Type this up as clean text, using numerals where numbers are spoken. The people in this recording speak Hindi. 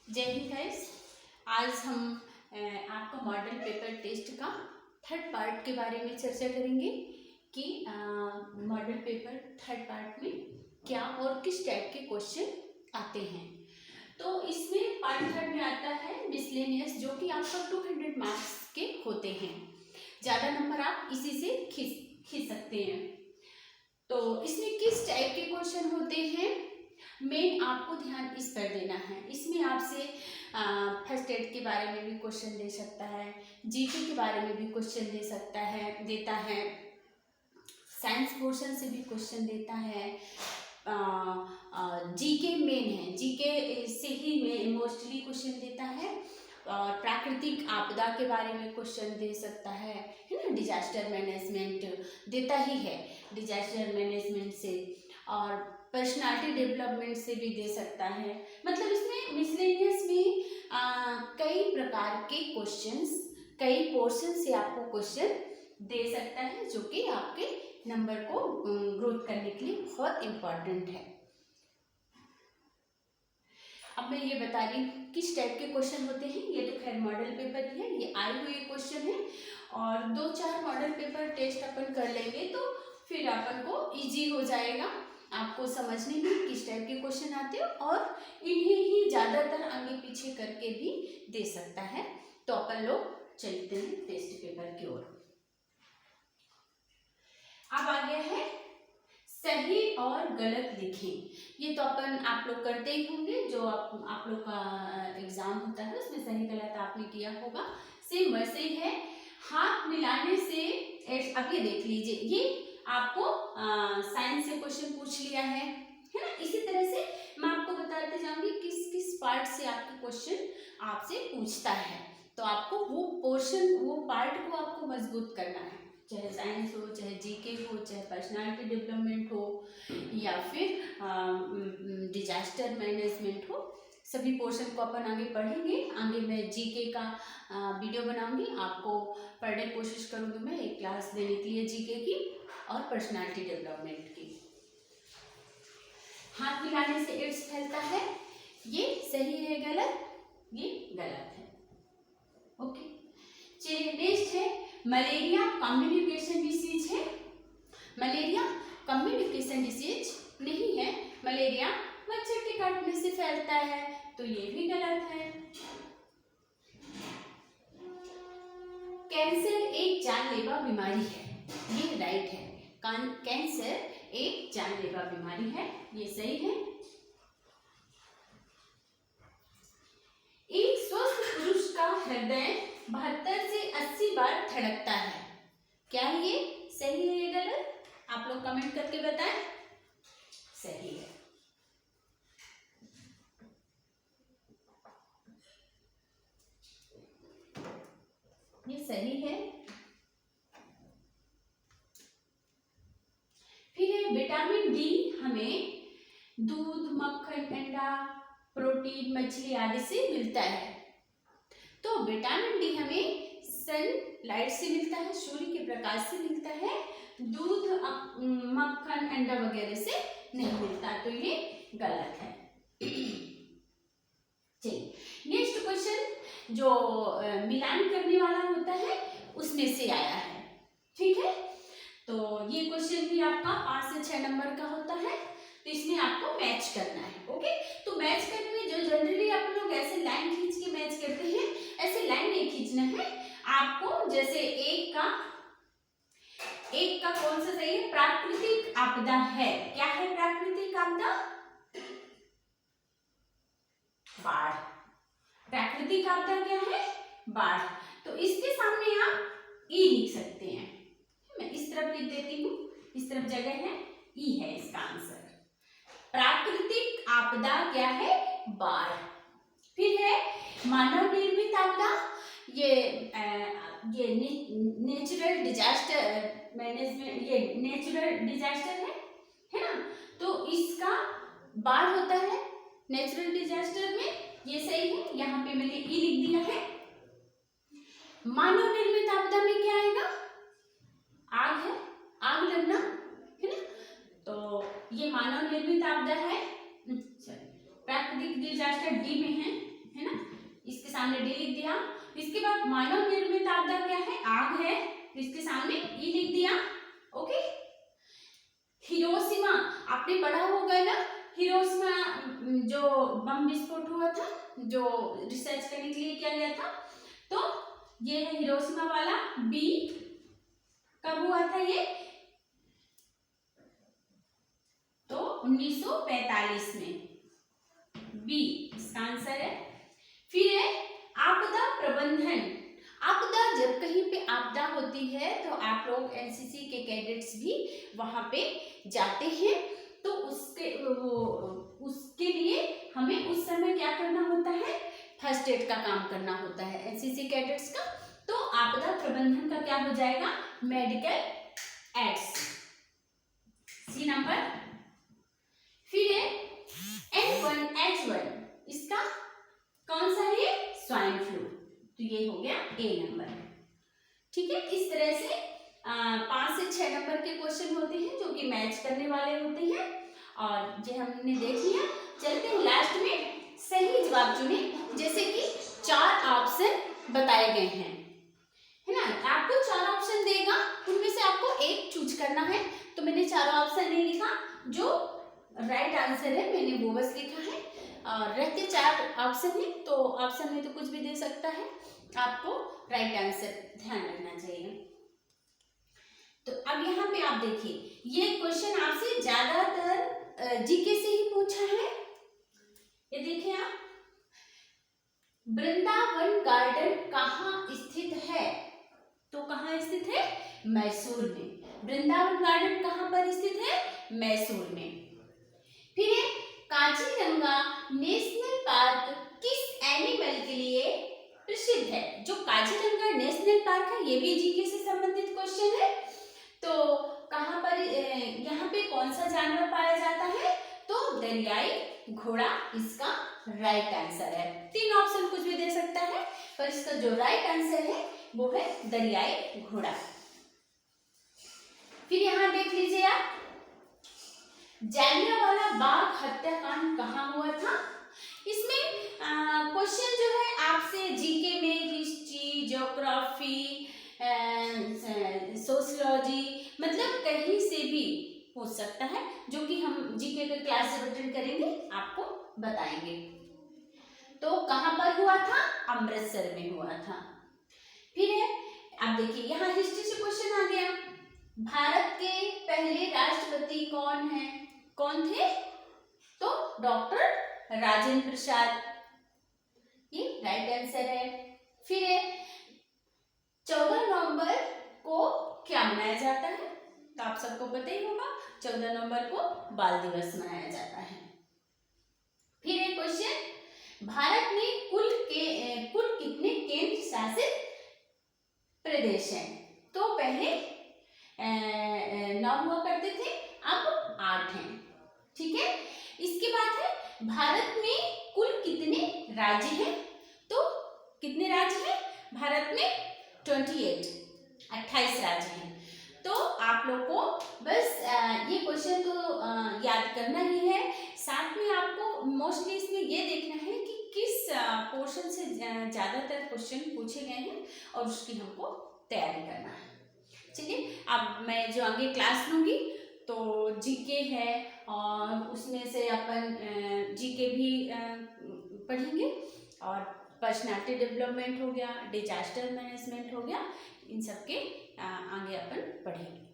जय हिंद गाइस। आज हम आपका मॉडल पेपर टेस्ट का थर्ड पार्ट के बारे में चर्चा करेंगे कि मॉडल पेपर थर्ड पार्ट में क्या और किस टाइप के क्वेश्चन आते हैं। तो इसमें पार्ट थर्ड में आता है मिसलेनियस, जो कि आपका 200 मार्क्स के होते हैं। ज़्यादा नंबर आप इसी से खींच सकते हैं। तो इसमें किस टाइप के क्वेश्चन होते हैं, मेन आपको ध्यान इस पर देना है। इसमें आपसे फर्स्ट एड के बारे में भी क्वेश्चन दे सकता है, जीके के बारे में भी क्वेश्चन देता है, साइंस पोर्शन से भी क्वेश्चन देता है। जीके मेन है, जीके से ही मोस्टली क्वेश्चन देता है। और प्राकृतिक आपदा के बारे में क्वेश्चन दे सकता है ना। डिजास्टर मैनेजमेंट देता ही है, डिजास्टर मैनेजमेंट से, और पर्सनालिटी डेवलपमेंट से भी दे सकता है। मतलब इसमें मिसलेनियस में कई प्रकार के क्वेश्चंस, कई पोर्शन से आपको क्वेश्चन दे सकता है, जो कि आपके नंबर को ग्रोथ करने के लिए बहुत इम्पोर्टेंट है। अब मैं ये बता रही हूँ किस टाइप के क्वेश्चन होते हैं। ये तो खैर मॉडल पेपर ही है, ये आए हुए क्वेश्चन है, और 2-4 मॉडल पेपर टेस्ट अपन कर लेंगे तो फिर अपन को इजी हो जाएगा आपको समझने में किस टाइप के क्वेश्चन आते हैं, और इन्हें ही ज़्यादातर आगे पीछे करके भी दे सकता है। तो अपन लोग चलते हैं टेस्ट पेपर की ओर। अब आ गया है सही और गलत लिखें। ये तो आप लोग करते ही होंगे, जो आप लोग का एग्जाम होता है उसमें सही गलत आपने किया होगा। सेम वैसे ही है, हाथ मिलाने से। अब ये देख लीजिए, ये आपको साइंस से क्वेश्चन पूछ लिया है ना। इसी तरह से मैं आपको बताते जाऊंगी किस किस पार्ट से आपके क्वेश्चन आपसे पूछता है। तो आपको वो पोर्शन, वो पार्ट को आपको मजबूत करना है, चाहे साइंस हो, चाहे जीके हो, चाहे पर्सनालिटी डेवलपमेंट हो, या फिर डिजास्टर मैनेजमेंट हो। सभी पोर्शन को अपन आगे पढ़ेंगे। आगे मैं जीके का वीडियो बनाऊंगी, आपको पर डे कोशिश करूंगी मैं एक क्लास देने के लिए जीके की और पर्सनालिटी डेवलपमेंट की। हाथ मिलाने से एड्स फैलता है, ये सही है गलत? ये गलत है। ओके, चलिए नेक्स्ट है मलेरिया कम्युनिकेशन डिसीज है। मलेरिया कम्युनिकेशन डिसीज नहीं है, मलेरिया मच्छर के काटने से फैलता है, तो ये भी गलत है। कैंसर एक जानलेवा बीमारी है, ये राइट है। कैंसर एक जानलेवा बीमारी है, ये सही है। एक स्वस्थ पुरुष का हृदय 72 से 80 बार धड़कता है, क्या ये सही है या गलत? आप लोग कमेंट करके बताएं। सही है, ये सही है। फिर है विटामिन डी हमें दूध, मक्खन, अंडा, प्रोटीन, मछली आदि से मिलता है। तो विटामिन डी हमें सनलाइट से मिलता है, सूर्य के प्रकाश से मिलता है। दूध, मक्खन, अंडा वगैरह से नहीं मिलता, तो ये गलत है। चलिए नेक्स्ट क्वेश्चन, जो मिलान करने वाला होता है उसमें से आया है, ठीक है। तो ये क्वेश्चन भी आपका 5 से 6 नंबर का होता है, तो इसमें आपको मैच करना है। ओके, तो मैच करने में जो जनरली आप लोग ऐसे लाइन खींच के मैच करते हैं, ऐसे लाइन नहीं खींचना है आपको। जैसे एक का कौन सा सही है? प्राकृतिक आपदा है, क्या है प्राकृतिक आपदा? बाढ़। प्राकृतिक आपदा क्या है? बाढ़। तो इसके सामने आप ई लिख सकते हैं, मैं इस तरफ लिख देती हूँ, इस तरफ जगह है, ई है इसका आंसर। प्राकृतिक आपदा क्या है? बाढ़। फिर है मानव निर्मित आपदा, ये नेचुरल डिजास्टर मैनेजमेंट, ये नेचुरल डिजास्टर है ना। तो इसका बाढ़ होता है नेचुरल डिजास्टर में, ये सही है, यहाँ पे मैंने ई लिख दिया है। मानव निर्मित आपदा में क्या आएगा? आग है, आग लगना है ना, तो ये मानव निर्मित आपदा है। प्राकृतिक डिजास्टर डी में है सामने डी लिख दिया। इसके बाद मानव निर्मित आपदा क्या है, आग है, इसके सामने ई लिख दिया। ओके, हिरोशिमा आपने पढ़ा होगा ना, हिरोशिमा जो बम विस्फोट हुआ था, जो रिसर्च करने के लिए किया गया था, तो ये है हिरोशिमा वाला। बी कब हुआ था ये, तो 1945 में, बी इसका आंसर है। फिर है आपदा प्रबंधन। आपदा, जब कहीं पे आपदा होती है तो आप लोग एनसीसी के कैडेट्स भी वहां पे जाते हैं, तो उसके लिए हमें उस समय क्या करना होता है, फर्स्ट एड का काम करना होता है एनसीसी कैडेट्स का। तो आपदा प्रबंधन का क्या हो जाएगा, मेडिकल एड्स, सी नंबर। फिर है N1H1, इसका कौन सा है, स्वाइन फ्लू, तो ये हो गया ए नंबर। ठीक है, इस तरह से 5 से 6 नंबर के क्वेश्चन होते हैं जो कि मैच करने वाले होते हैं, और ये हमने देख लिया। चलते हैं लास्ट में, सही जवाब चुने, जैसे कि 4 ऑप्शन बताए गए हैं, है ना। आपको 4 ऑप्शन देगा, उनमें से आपको एक चूज करना है। तो मैंने 4 ऑप्शन नहीं लिखा, जो राइट आंसर है मैंने वो बस लिखा है। और रहते 4 ऑप्शन है, तो ऑप्शन में तो कुछ भी दे सकता है, आपको राइट आंसर ध्यान रखना चाहिए। तो अब यहाँ पे आप देखिए, ये क्वेश्चन आपसे ज्यादातर जीके से ही पूछा है। ये देखिए आप, वृंदावन गार्डन कहाँ स्थित है, तो कहाँ स्थित है, मैसूर में। वृंदावन गार्डन कहाँ पर स्थित है, मैसूर में। फिर है काजीरंगा नेशनल पार्क किस एनिमल के लिए प्रसिद्ध है। जो काजीरंगा नेशनल पार्क है, ये भी जीके से संबंधित क्वेश्चन है। तो कहाँ पर, यहाँ पे कौन सा जानवर पाया जाता है, तो दरियाई घोड़ा इसका राइट आंसर है। 3 ऑप्शन कुछ भी दे सकता है, पर इसका जो राइट आंसर है वो है दरियाई घोड़ा। फिर यहाँ देख लीजिए आप, जालियांवाला बाग हत्याकांड कहाँ हुआ था। इसमें क्वेश्चन जो है आपसे जीके में हिस्ट्री, ज्योग्राफी, सोशियोलॉजी, मतलब कहीं से भी पूछ सकता है, जो कि हम जीके के क्लास जब अटेंड करेंगे आपको बताएंगे। तो कहाँ पर हुआ था, अमृतसर में हुआ था। फिर है, आप देखिए यहाँ हिस्ट्री से क्वेश्चन आ गया, भारत के पहले राष्ट्रपति कौन है, कौन थे, तो डॉक्टर राजेंद्र प्रसाद, ये राइट आंसर है। फिर है 14 नवंबर को क्या मनाया जाता है, तो आप सबको पता ही होगा, 14 नवंबर को बाल दिवस मनाया जाता है। फिर एक क्वेश्चन, भारत में कुल कितने केंद्र शासित प्रदेश हैं, तो पहले 9 हुआ करते थे, अब 8 हैं। ठीक है, इसके बाद है भारत में कुल कितने राज्य हैं, तो कितने राज्य हैं भारत में, 28 राज्य हैं। तो आप लोग को बस ये क्वेश्चन तो याद करना ही है, साथ में आपको मोस्टली इसमें ये देखना है कि किस पोर्शन से ज़्यादातर क्वेश्चन पूछे गए हैं और उसकी हमको तैयारी करना है। चलिए, अब मैं जो आगे क्लास लूँगी तो जीके है, और उसमें से अपन जीके भी पढ़ेंगे, और पर्सनालिटी डेवलपमेंट हो गया, डिजास्टर मैनेजमेंट हो गया, इन सब के आगे अपन पढ़ेंगे।